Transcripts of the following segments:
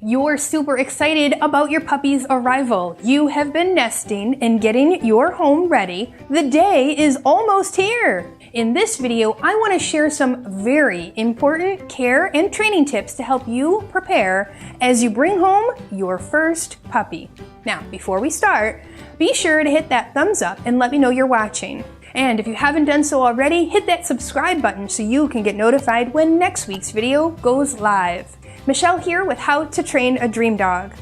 You're super excited about your puppy's arrival. You have been nesting and getting your home ready. The day is almost here. In this video, I want to share some very important care and training tips to help you prepare as you bring home your first puppy. Now, before we start, be sure to hit that thumbs up and let me know you're watching. And if you haven't done so already, hit that subscribe button so you can get notified when next week's video goes live. Michelle here with How to Train a Dream Dog.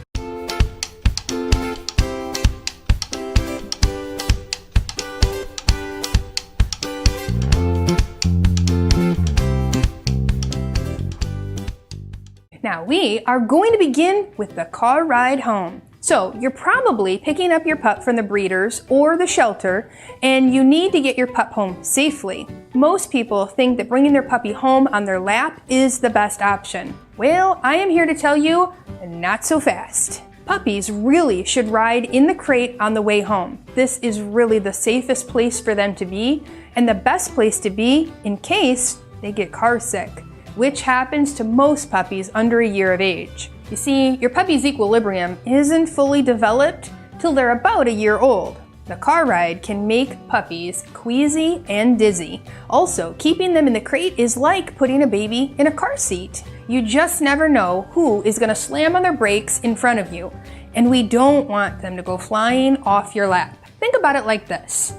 Now we are going to begin with the car ride home. So you're probably picking up your pup from the breeders or the shelter, and you need to get your pup home safely. Most people think that bringing their puppy home on their lap is the best option. Well, I am here to tell you, not so fast. Puppies really should ride in the crate on the way home. This is really the safest place for them to be, and the best place to be in case they get car sick, which happens to most puppies under a year of age. You see, your puppy's equilibrium isn't fully developed till they're about a year old. The car ride can make puppies queasy and dizzy. Also, keeping them in the crate is like putting a baby in a car seat. You just never know who is going to slam on their brakes in front of you, and we don't want them to go flying off your lap. Think about it like this.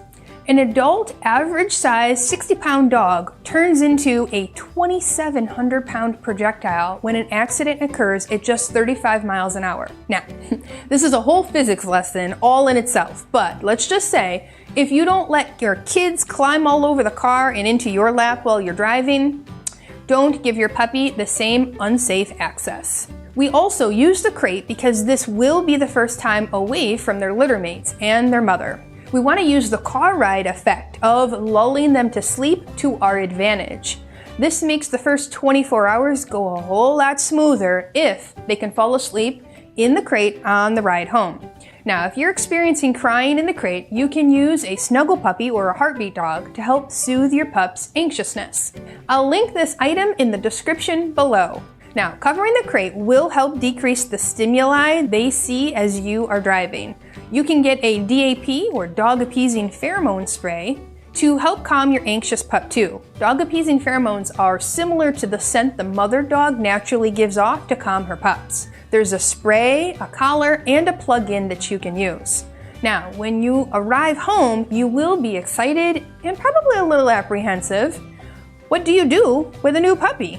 An adult, average-sized 60-pound dog turns into a 2,700-pound projectile when an accident occurs at just 35 miles an hour. Now, this is a whole physics lesson all in itself, but let's just say, if you don't let your kids climb all over the car and into your lap while you're driving, don't give your puppy the same unsafe access. We also use the crate because this will be the first time away from their litter mates and their mother. We want to use the car ride effect of lulling them to sleep to our advantage. This makes the first 24 hours go a whole lot smoother if they can fall asleep in the crate on the ride home. Now, if you're experiencing crying in the crate, you can use a snuggle puppy or a heartbeat dog to help soothe your pup's anxiousness. I'll link this item in the description below. Now, covering the crate will help decrease the stimuli they see as you are driving. You can get a DAP or dog appeasing pheromone spray to help calm your anxious pup too. Dog appeasing pheromones are similar to the scent the mother dog naturally gives off to calm her pups. There's a spray, a collar, and a plug-in that you can use. Now, when you arrive home, you will be excited and probably a little apprehensive. What do you do with a new puppy?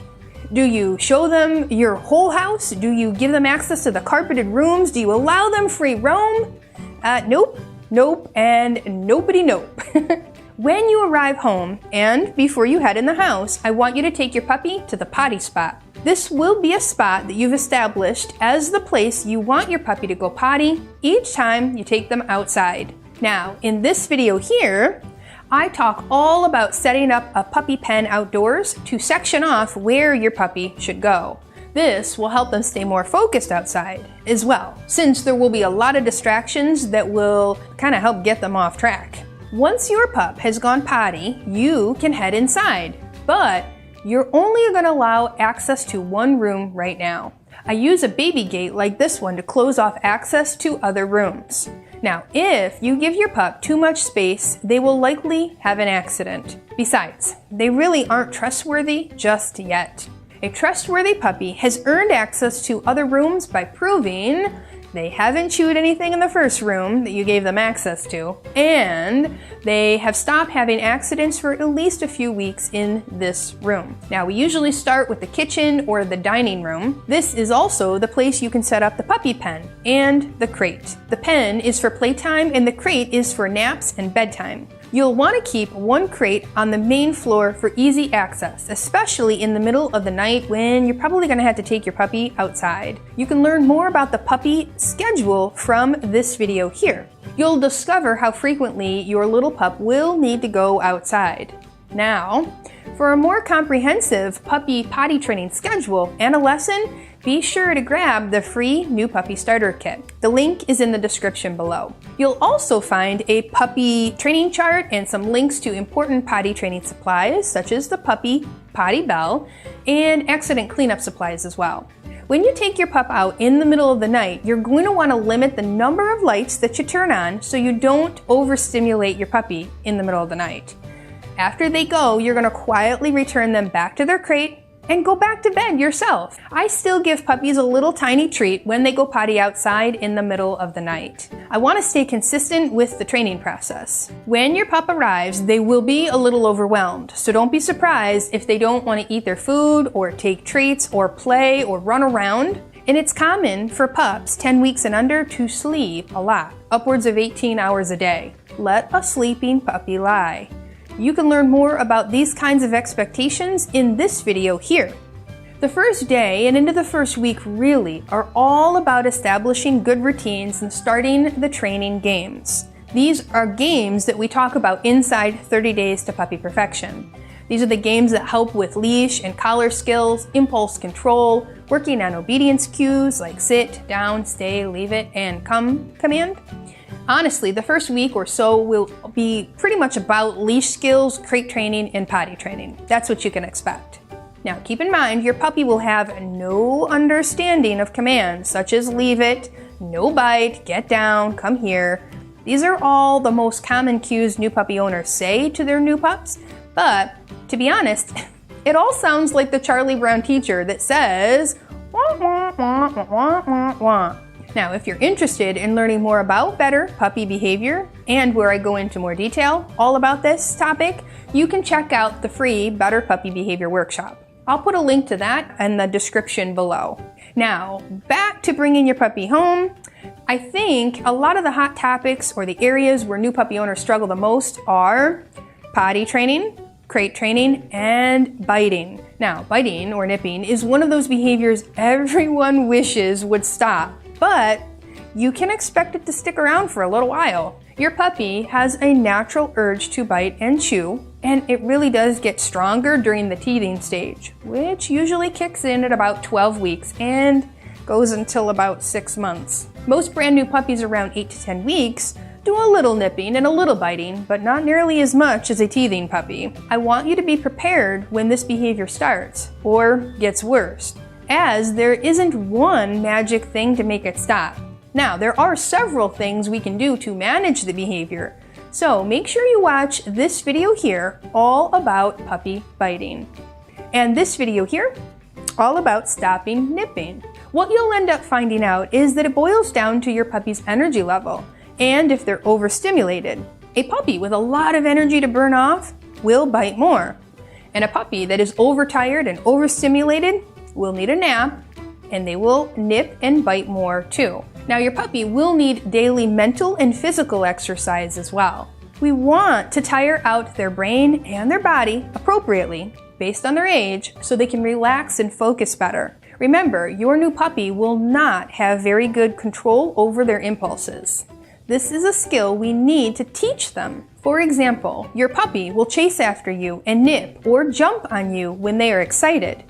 Do you show them your whole house? Do you give them access to the carpeted rooms? Do you allow them free roam? Nope, and nobody nope. When you arrive home and before you head in the house, I want you to take your puppy to the potty spot. This will be a spot that you've established as the place you want your puppy to go potty each time you take them outside. Now, in this video here, I talk all about setting up a puppy pen outdoors to section off where your puppy should go. This will help them stay more focused outside as well, since there will be a lot of distractions that will kind of help get them off track. Once your pup has gone potty, you can head inside, but you're only going to allow access to one room right now. I use a baby gate like this one to close off access to other rooms. Now, if you give your pup too much space, they will likely have an accident. Besides, they really aren't trustworthy just yet. A trustworthy puppy has earned access to other rooms by proving they haven't chewed anything in the first room that you gave them access to, and they have stopped having accidents for at least a few weeks in this room. Now, we usually start with the kitchen or the dining room. This is also the place you can set up the puppy pen and the crate. The pen is for playtime and the crate is for naps and bedtime. You'll want to keep one crate on the main floor for easy access, especially in the middle of the night when you're probably going to have to take your puppy outside. You can learn more about the puppy schedule from this video here. You'll discover how frequently your little pup will need to go outside. Now, for a more comprehensive puppy potty training schedule and a lesson, be sure to grab the free New Puppy Starter Kit. The link is in the description below. You'll also find a puppy training chart and some links to important potty training supplies, such as the puppy potty bell and accident cleanup supplies as well. When you take your pup out in the middle of the night, you're going to want to limit the number of lights that you turn on so you don't overstimulate your puppy in the middle of the night. After they go, you're going to quietly return them back to their crate and go back to bed yourself. I still give puppies a little tiny treat when they go potty outside in the middle of the night. I want to stay consistent with the training process. When your pup arrives, they will be a little overwhelmed, so don't be surprised if they don't want to eat their food or take treats or play or run around. And it's common for pups 10 weeks and under to sleep a lot, upwards of 18 hours a day. Let a sleeping puppy lie. You can learn more about these kinds of expectations in this video here. The first day and into the first week really are all about establishing good routines and starting the training games. These are games that we talk about inside 30 Days to Puppy Perfection. These are the games that help with leash and collar skills, impulse control, working on obedience cues like sit, down, stay, leave it, and come command. Honestly, the first week or so will be pretty much about leash skills, crate training, and potty training. That's what you can expect. Now, keep in mind, your puppy will have no understanding of commands such as leave it, no bite, get down, come here. These are all the most common cues new puppy owners say to their new pups, but to be honest, it all sounds like the Charlie Brown teacher that says, wah, wah, wah, wah, wah, wah. Now, if you're interested in learning more about better puppy behavior and where I go into more detail all about this topic, you can check out the free Better Puppy Behavior Workshop. I'll put a link to that in the description below. Now, back to bringing your puppy home. I think a lot of the hot topics or the areas where new puppy owners struggle the most are potty training, crate training, and biting. Now, biting or nipping is one of those behaviors everyone wishes would stop. But you can expect it to stick around for a little while. Your puppy has a natural urge to bite and chew, and it really does get stronger during the teething stage, which usually kicks in at about 12 weeks and goes until about 6 months. Most brand new puppies around 8 to 10 weeks do a little nipping and a little biting, but not nearly as much as a teething puppy. I want you to be prepared when this behavior starts or gets worse, as there isn't one magic thing to make it stop. Now, there are several things we can do to manage the behavior, so make sure you watch this video here all about puppy biting. And this video here, all about stopping nipping. What you'll end up finding out is that it boils down to your puppy's energy level, and if they're overstimulated. A puppy with a lot of energy to burn off will bite more, and a puppy that is overtired and overstimulated will need a nap, and they will nip and bite more too. Now, your puppy will need daily mental and physical exercise as well. We want to tire out their brain and their body appropriately based on their age so they can relax and focus better. Remember, your new puppy will not have very good control over their impulses. This is a skill we need to teach them. For example, your puppy will chase after you and nip or jump on you when they are excited.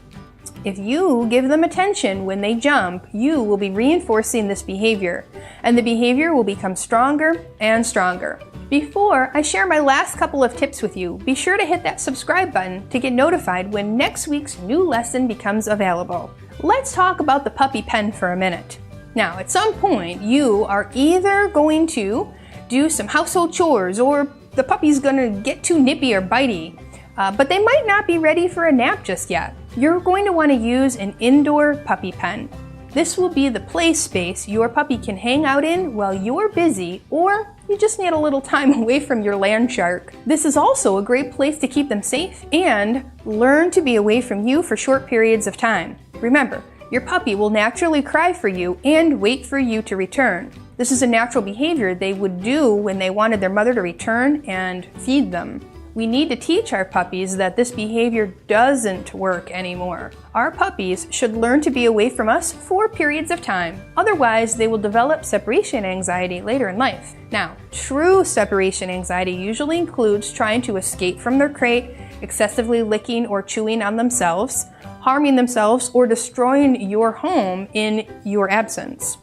If you give them attention when they jump, you will be reinforcing this behavior, and the behavior will become stronger and stronger. Before I share my last couple of tips with you, be sure to hit that subscribe button to get notified when next week's new lesson becomes available. Let's talk about the puppy pen for a minute. Now, at some point, you are either going to do some household chores or the puppy's gonna get too nippy or bitey, but they might not be ready for a nap just yet. You're going to want to use an indoor puppy pen. This will be the play space your puppy can hang out in while you're busy, or you just need a little time away from your land shark. This is also a great place to keep them safe and learn to be away from you for short periods of time. Remember, your puppy will naturally cry for you and wait for you to return. This is a natural behavior they would do when they wanted their mother to return and feed them. We need to teach our puppies that this behavior doesn't work anymore. Our puppies should learn to be away from us for periods of time. Otherwise, they will develop separation anxiety later in life. Now, true separation anxiety usually includes trying to escape from their crate, excessively licking or chewing on themselves, harming themselves, or destroying your home in your absence.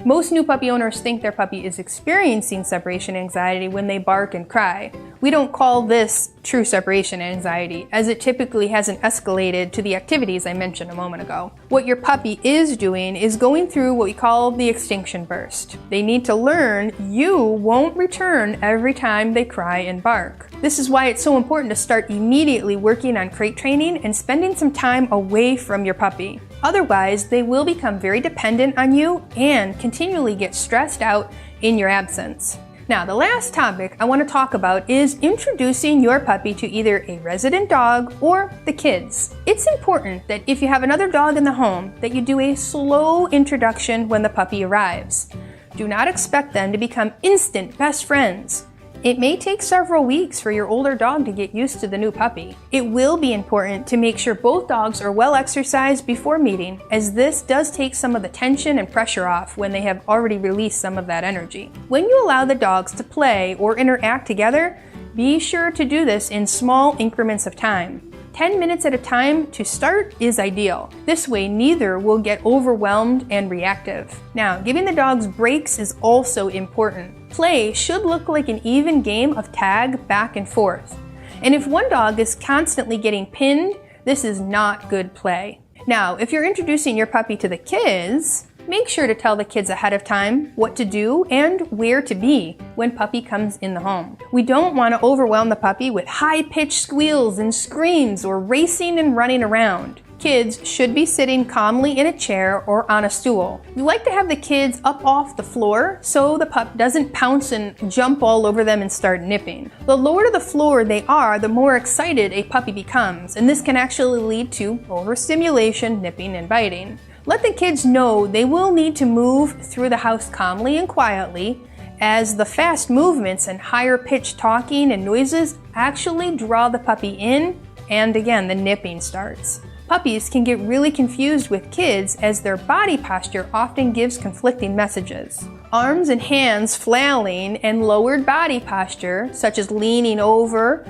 Most new puppy owners think their puppy is experiencing separation anxiety when they bark and cry. We don't call this true separation anxiety, as it typically hasn't escalated to the activities I mentioned a moment ago. What your puppy is doing is going through what we call the extinction burst. They need to learn you won't return every time they cry and bark. This is why it's so important to start immediately working on crate training and spending some time away from your puppy. Otherwise, they will become very dependent on you and continually get stressed out in your absence. Now, the last topic I want to talk about is introducing your puppy to either a resident dog or the kids. It's important that if you have another dog in the home, that you do a slow introduction when the puppy arrives. Do not expect them to become instant best friends. It may take several weeks for your older dog to get used to the new puppy. It will be important to make sure both dogs are well exercised before meeting, as this does take some of the tension and pressure off when they have already released some of that energy. When you allow the dogs to play or interact together, be sure to do this in small increments of time. 10 minutes at a time to start is ideal. This way, neither will get overwhelmed and reactive. Now, giving the dogs breaks is also important. Play should look like an even game of tag back and forth. And if one dog is constantly getting pinned, this is not good play. Now, if you're introducing your puppy to the kids, make sure to tell the kids ahead of time what to do and where to be when puppy comes in the home. We don't want to overwhelm the puppy with high-pitched squeals and screams or racing and running around. Kids should be sitting calmly in a chair or on a stool. We like to have the kids up off the floor so the pup doesn't pounce and jump all over them and start nipping. The lower to the floor they are, the more excited a puppy becomes, and this can actually lead to overstimulation, nipping, and biting. Let the kids know they will need to move through the house calmly and quietly, as the fast movements and higher pitched talking and noises actually draw the puppy in, and again, the nipping starts. Puppies can get really confused with kids as their body posture often gives conflicting messages. Arms and hands flailing and lowered body posture, such as leaning over,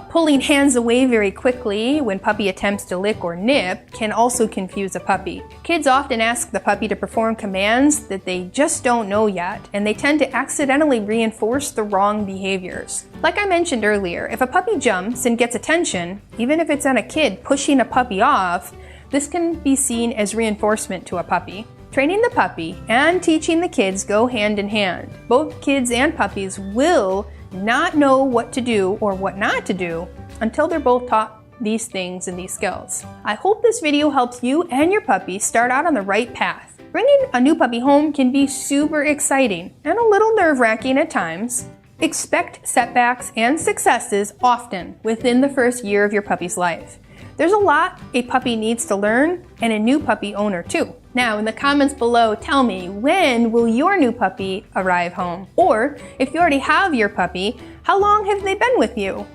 pulling hands away very quickly when puppy attempts to lick or nip, can also confuse a puppy. Kids often ask the puppy to perform commands that they just don't know yet, and they tend to accidentally reinforce the wrong behaviors. Like I mentioned earlier, if a puppy jumps and gets attention, even if it's on a kid pushing a puppy off, this can be seen as reinforcement to a puppy. Training the puppy and teaching the kids go hand in hand. Both kids and puppies will not know what to do or what not to do until they're both taught these things and these skills. I hope this video helps you and your puppy start out on the right path. Bringing a new puppy home can be super exciting and a little nerve-wracking at times. Expect setbacks and successes often within the first year of your puppy's life. There's a lot a puppy needs to learn, and a new puppy owner too. Now, in the comments below, tell me, when will your new puppy arrive home? Or, if you already have your puppy, how long have they been with you?